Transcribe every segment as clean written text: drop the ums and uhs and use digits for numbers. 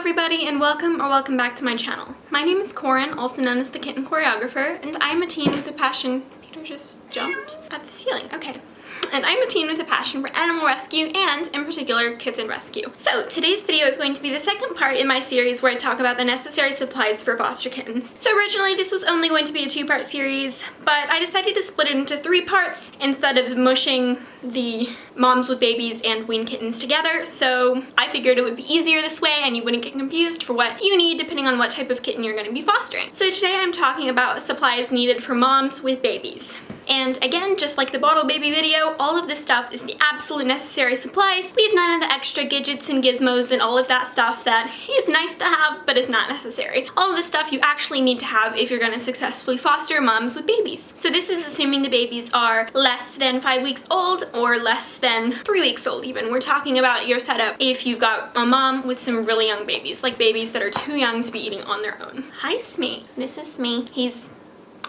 everybody, and welcome back to my channel. My name is Corin, also known as the Kitten Choreographer, and I am a teen with a passion. Peter just jumped at the ceiling. Okay. And I'm a teen with a passion for animal rescue and, in particular, kitten rescue. So today's video is going to be the second part in my series where I talk about the necessary supplies for foster kittens. So originally this was only going to be a two-part series, but I decided to split it into 3 parts instead of mushing the moms with babies and weaned kittens together. So I figured it would be easier this way and you wouldn't get confused for what you need depending on what type of kitten you're going to be fostering. So today I'm talking about supplies needed for moms with babies. And again, just like the bottle baby video, all of this stuff is the absolute necessary supplies. We have none of the extra gadgets and gizmos and all of that stuff that is nice to have, but is not necessary. All of the stuff you actually need to have if you're gonna successfully foster moms with babies. So this is assuming the babies are less than 5 weeks old or less than 3 weeks old even. We're talking about your setup if you've got a mom with some really young babies, like babies that are too young to be eating on their own. Hi Smee. This is Smee. He's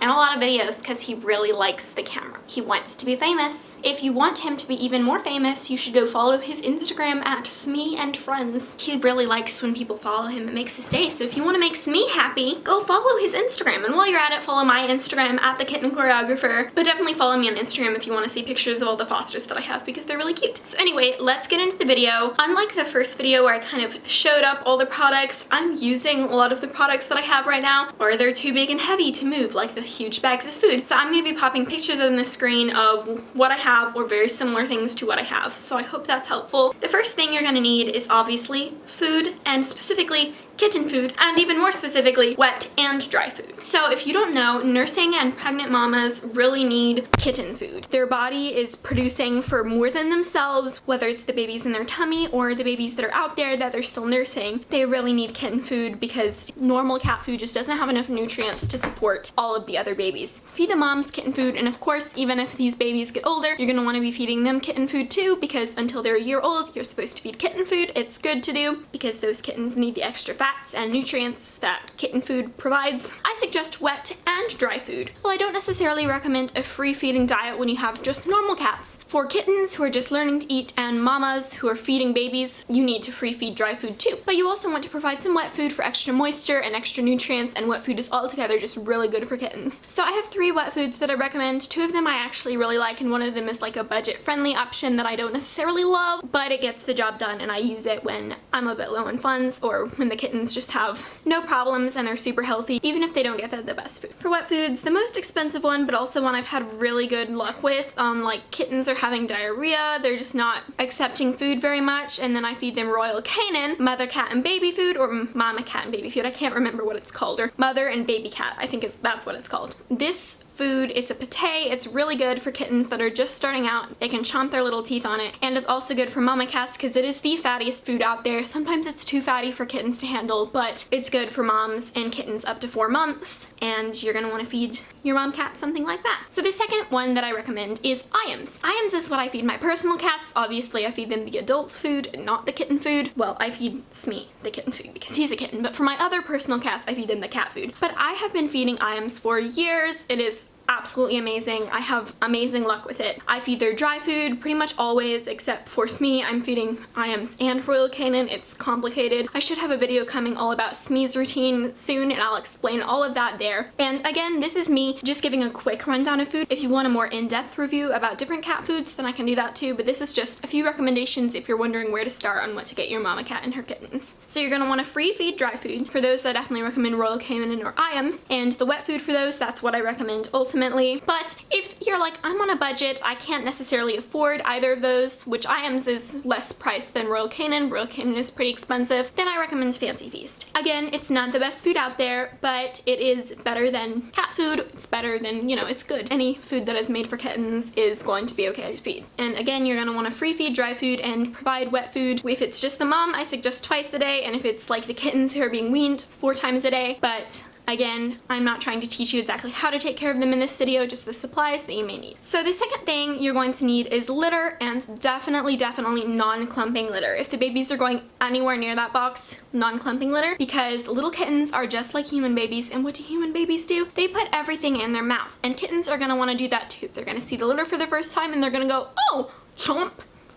in a lot of videos because he really likes the camera. He wants to be famous. If you want him to be even more famous, you should go follow his Instagram at Smee and Friends. He really likes when people follow him. It makes his day. So if you want to make Smee happy, go follow his Instagram. And while you're at it, follow my Instagram at the Kitten Choreographer. But definitely follow me on Instagram if you want to see pictures of all the fosters that I have because they're really cute. So anyway, let's get into the video. Unlike the first video where I kind of showed up all the products, I'm using a lot of the products that I have right now, or they're too big and heavy to move, like the huge bags of food. So I'm going to be popping pictures on the screen of what I have or very similar things to what I have. So I hope that's helpful. The first thing you're going to need is obviously food, and specifically kitten food, and even more specifically, wet and dry food. So if you don't know, nursing and pregnant mamas really need kitten food. Their body is producing for more than themselves, whether it's the babies in their tummy or the babies that are out there that they're still nursing. They really need kitten food because normal cat food just doesn't have enough nutrients to support all of the other babies. Feed the moms kitten food, and of course, even if these babies get older, you're gonna wanna be feeding them kitten food too, because until they're a year old, you're supposed to feed kitten food. It's good to do because those kittens need the extra fats and nutrients that kitten food provides. I suggest wet and dry food. Well, I don't necessarily recommend a free feeding diet when you have just normal cats. For kittens who are just learning to eat and mamas who are feeding babies, you need to free feed dry food too. But you also want to provide some wet food for extra moisture and extra nutrients, and wet food is altogether just really good for kittens. So I have 3 wet foods that I recommend. 2 of them I actually really like, and one of them is like a budget-friendly option that I don't necessarily love, but it gets the job done, and I use it when I'm a bit low on funds or when the kittens just have no problems and they're super healthy, even if they don't get fed the best food. For wet foods, the most expensive one, but also one I've had really good luck with, like kittens are having diarrhea, they're just not accepting food very much, and then I feed them Royal Canin, mother cat and baby food, or mama cat and baby food, I can't remember what it's called, or mother and baby cat, I think that's what it's called. This food, it's a pate, it's really good for kittens that are just starting out. They can chomp their little teeth on it, and it's also good for mama cats because it is the fattiest food out there. Sometimes it's too fatty for kittens to handle, but it's good for moms and kittens up to 4 months, and you're gonna want to feed your mom cat something like that. So the second one that I recommend is IAMS. IAMS is what I feed my personal cats. Obviously I feed them the adult food, not the kitten food. Well, I feed Smee the kitten food because he's a kitten, but for my other personal cats I feed them the cat food. But I have been feeding IAMS for years. It is absolutely amazing. I have amazing luck with it. I feed their dry food pretty much always, except for Smee. I'm feeding IAMS and Royal Canin. It's complicated. I should have a video coming all about Smee's routine soon, and I'll explain all of that there. And again, this is me just giving a quick rundown of food. If you want a more in-depth review about different cat foods, then I can do that too, but this is just a few recommendations if you're wondering where to start on what to get your mama cat and her kittens. So you're gonna want to free feed dry food. For those, I definitely recommend Royal Canin or IAMS, and the wet food for those, that's what I recommend ultimately. But if you're like, I'm on a budget, I can't necessarily afford either of those, which IAMS is less priced than Royal Canin. Royal Canin is pretty expensive, then I recommend Fancy Feast. Again, it's not the best food out there, but it is better than cat food. It's better than, you know, it's good. Any food that is made for kittens is going to be okay to feed. And again, you're gonna want to free feed dry food and provide wet food. If it's just the mom, I suggest twice a day, and if it's like the kittens who are being weaned, 4 times a day. But again, I'm not trying to teach you exactly how to take care of them in this video, just the supplies that you may need. So the second thing you're going to need is litter, and definitely non-clumping litter. If the babies are going anywhere near that box, non-clumping litter, because little kittens are just like human babies, and what do human babies do? They put everything in their mouth, and kittens are gonna wanna do that too. They're gonna see the litter for the first time and they're gonna go, oh, chomp,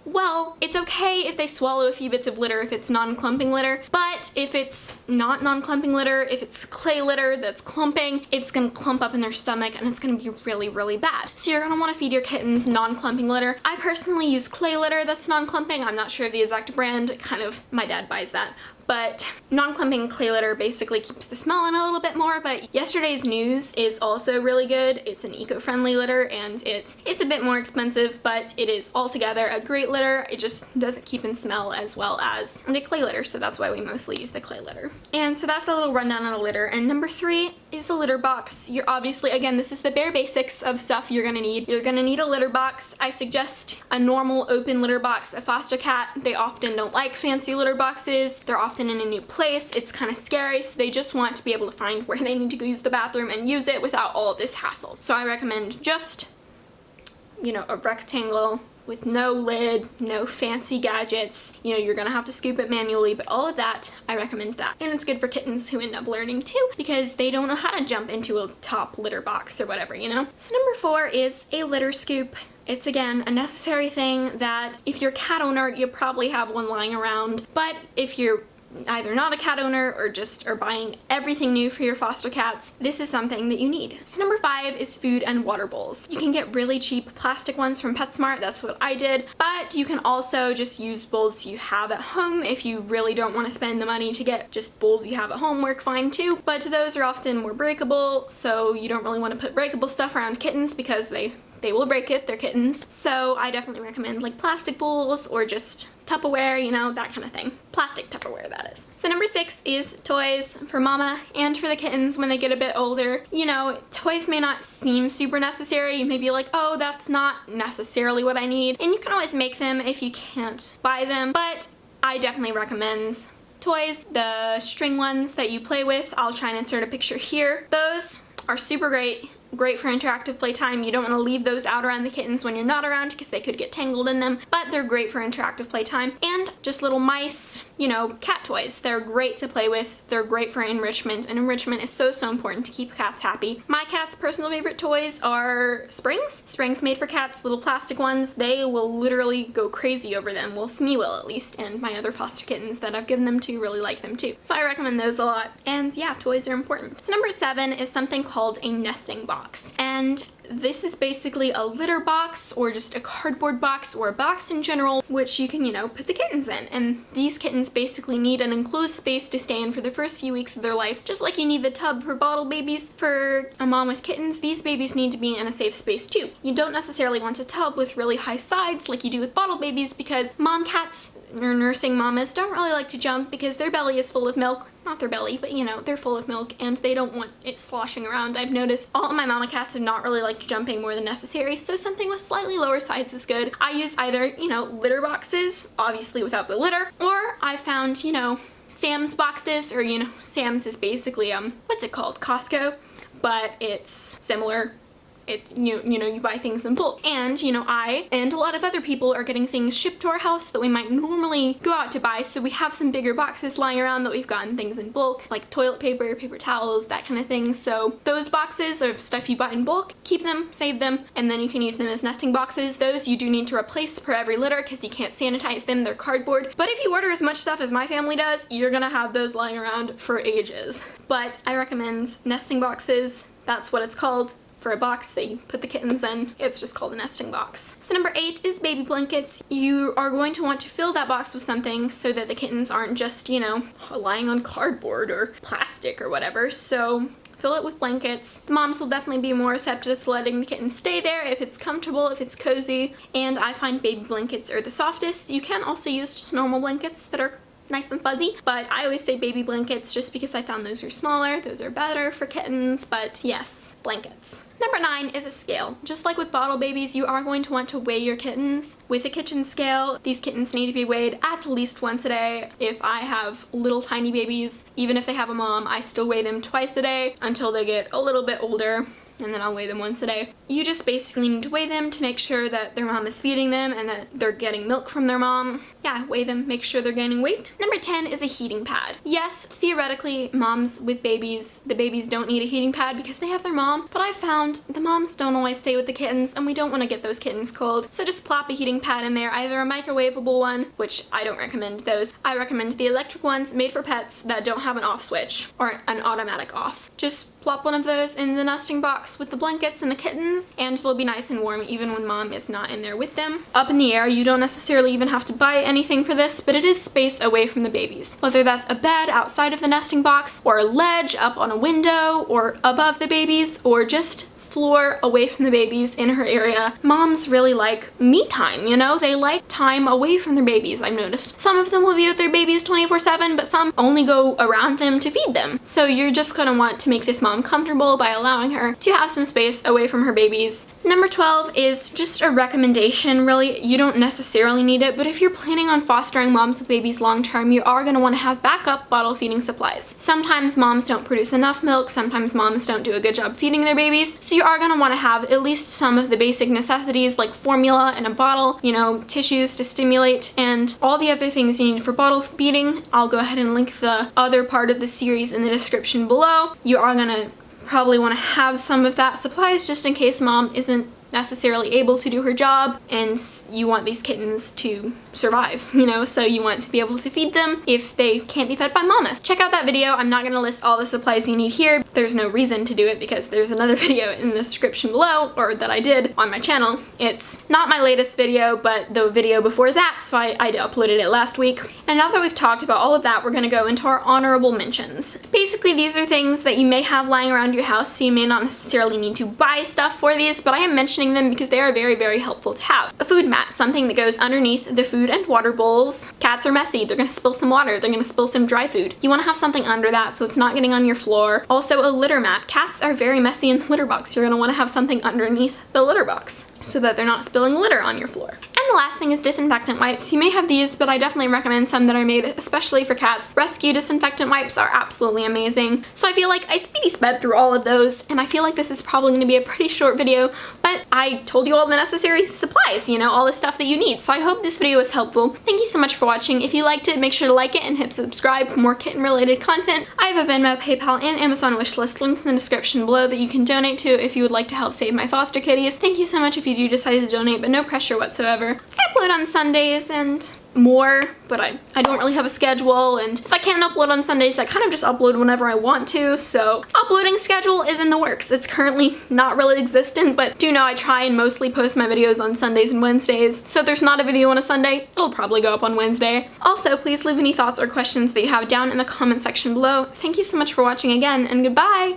Well, it's okay if they swallow a few bits of litter if it's non-clumping litter, but if it's not non-clumping litter, if it's clay litter that's clumping, it's gonna clump up in their stomach and it's gonna be really, really bad. So you're gonna wanna feed your kittens non-clumping litter. I personally use clay litter that's non-clumping. I'm not sure of the exact brand, kind of, my dad buys that. But non-clumping clay litter basically keeps the smell in a little bit more, but Yesterday's News is also really good. It's an eco-friendly litter and it's a bit more expensive, but it is altogether a great litter. It just doesn't keep in smell as well as the clay litter, so that's why we mostly use the clay litter. And so that's a little rundown on a litter. And number 3 is a litter box. You're obviously, again, this is the bare basics of stuff you're gonna need. You're gonna need a litter box. I suggest a normal open litter box. A foster cat, they often don't like fancy litter boxes. They're often in a new place. It's kind of scary, so they just want to be able to find where they need to go use the bathroom and use it without all of this hassle. So I recommend just, you know, a rectangle with no lid, no fancy gadgets. You know, you're gonna have to scoop it manually, but all of that, I recommend that. And it's good for kittens who end up learning too, because they don't know how to jump into a top litter box or whatever, you know? So number 4 is a litter scoop. It's, again, a necessary thing that if you're a cat owner, you probably have one lying around, but if you're either not a cat owner or just are buying everything new for your foster cats, this is something that you need. So number 5 is food and water bowls. You can get really cheap plastic ones from PetSmart, that's what I did, but you can also just use bowls you have at home if you really don't want to spend the money to get just bowls you have at home work fine too, but those are often more breakable, so you don't really want to put breakable stuff around kittens because they will break it, they're kittens. So I definitely recommend like plastic bowls or just Tupperware, you know, that kind of thing. Plastic Tupperware, that is. So number 6 is toys for mama and for the kittens when they get a bit older. You know, toys may not seem super necessary. You may be like, oh, that's not necessarily what I need. And you can always make them if you can't buy them, but I definitely recommend toys. The string ones that you play with, I'll try and insert a picture here. Those are super great for interactive playtime. You don't want to leave those out around the kittens when you're not around because they could get tangled in them, but they're great for interactive playtime. And just little mice, you know, cat toys. They're great to play with. They're great for enrichment, and enrichment is so important to keep cats happy. My cat's personal favorite toys are springs. Springs made for cats, little plastic ones. They will literally go crazy over them. Well, Smee will at least, and my other foster kittens that I've given them to really like them too. So I recommend those a lot. And yeah, toys are important. So number 7 is something called a nesting box. And this is basically a litter box or just a cardboard box or a box in general, which you can, you know, put the kittens in. And these kittens basically need an enclosed space to stay in for the first few weeks of their life. Just like you need the tub for bottle babies, for a mom with kittens, these babies need to be in a safe space too. You don't necessarily want a tub with really high sides like you do with bottle babies, because mom cats or nursing mamas don't really like to jump because their belly is full of milk. Not their belly, but you know, they're full of milk and they don't want it sloshing around. I've noticed all of my mama cats have not really liked jumping more than necessary, so something with slightly lower sides is good. I use either, you know, litter boxes, obviously without the litter, or I found, you know, Sam's boxes, or, you know, Sam's is basically, what's it called? Costco, but it's similar. You know, you buy things in bulk. And, you know, I and a lot of other people are getting things shipped to our house that we might normally go out to buy, so we have some bigger boxes lying around that we've gotten things in bulk, like toilet paper, paper towels, that kind of thing. So those boxes of stuff you buy in bulk, keep them, save them, and then you can use them as nesting boxes. Those you do need to replace per every litter because you can't sanitize them, they're cardboard. But if you order as much stuff as my family does, you're gonna have those lying around for ages. But I recommend nesting boxes. That's what it's called. For a box that you put the kittens in. It's just called a nesting box. So number 8 is baby blankets. You are going to want to fill that box with something so that the kittens aren't just, you know, lying on cardboard or plastic or whatever. So fill it with blankets. The moms will definitely be more receptive to letting the kittens stay there if it's comfortable, if it's cozy. And I find baby blankets are the softest. You can also use just normal blankets that are nice and fuzzy, but I always say baby blankets just because I found those are smaller, those are better for kittens, but yes, blankets. Number 9 is a scale. Just like with bottle babies, you are going to want to weigh your kittens. With a Kitten Scale, these kittens need to be weighed at least once a day. If I have little tiny babies, even if they have a mom, I still weigh them twice a day until they get a little bit older. and then I'll weigh them once a day. You just basically need to weigh them to make sure that their mom is feeding them and that they're getting milk from their mom. Yeah, weigh them, make sure they're gaining weight. Number 10 is a heating pad. Yes, theoretically, moms with babies, the babies don't need a heating pad because they have their mom, but I've found the moms don't always stay with the kittens and we don't want to get those kittens cold. So just plop a heating pad in there, either a microwavable one, which I don't recommend those. I recommend the electric ones made for pets that don't have an off switch or an automatic off. Just plop one of those in the nesting box with the blankets and the kittens, and they'll be nice and warm even when mom is not in there with them. Up in the air, you don't necessarily even have to buy anything for this, but it is space away from the babies. Whether that's a bed outside of the nesting box, or a ledge up on a window, or above the babies, or just floor away from the babies in her area. Moms really like me time, you know? They like time away from their babies, I've noticed. Some of them will be with their babies 24/7, but some only go around them to feed them. So you're just gonna want to make this mom comfortable by allowing her to have some space away from her babies. Number 12 is just a recommendation, really. You don't necessarily need it, but if you're planning on fostering moms with babies long term, you are going to want to have backup bottle feeding supplies. Sometimes moms don't produce enough milk, sometimes moms don't do a good job feeding their babies, so you are going to want to have at least some of the basic necessities like formula in a bottle, you know, tissues to stimulate, and all the other things you need for bottle feeding. I'll go ahead and link the other part of the series in the description below. You are going to probably want to have some of that supplies just in case mom isn't necessarily able to do her job and you want these kittens to survive, you know, so you want to be able to feed them if they can't be fed by mamas. Check out that video. I'm not going to list all the supplies you need here. There's no reason to do it because there's another video in the description below, or that I did on my channel. It's not my latest video, but the video before that, so I uploaded it last week. And now that we've talked about all of that, we're going to go into our honorable mentions. Basically, these are things that you may have lying around your house, so you may not necessarily need to buy stuff for these, but I am mentioning them because they are very, very helpful to have. A food mat, something that goes underneath the food and water bowls. Cats are messy. They're gonna spill some water. They're gonna spill some dry food. You wanna have something under that so it's not getting on your floor. Also, a litter mat. Cats are very messy in the litter box. You're gonna wanna have something underneath the litter box so that they're not spilling litter on your floor. And the last thing is disinfectant wipes. You may have these, but I definitely recommend some that are made especially for cats. Rescue disinfectant wipes are absolutely amazing. So I feel like I speedy sped through all of those, and I feel like this is probably going to be a pretty short video, but I told you all the necessary supplies, you know, all the stuff that you need. So I hope this video was helpful. Thank you so much for watching. If you liked it, make sure to like it and hit subscribe for more kitten related content. I have a Venmo, PayPal, and Amazon wishlist linked in the description below that you can donate to if you would like to help save my foster kitties. Thank you so much if you do decide to donate, but no pressure whatsoever. I upload on Sundays and more, but I don't really have a schedule, and if I can't upload on Sundays, I kind of just upload whenever I want to, so uploading schedule is in the works. It's currently not really existent, but do know I try and mostly post my videos on Sundays and Wednesdays, so if there's not a video on a Sunday, it'll probably go up on Wednesday. Also, please leave any thoughts or questions that you have down in the comment section below. Thank you so much for watching again, and goodbye!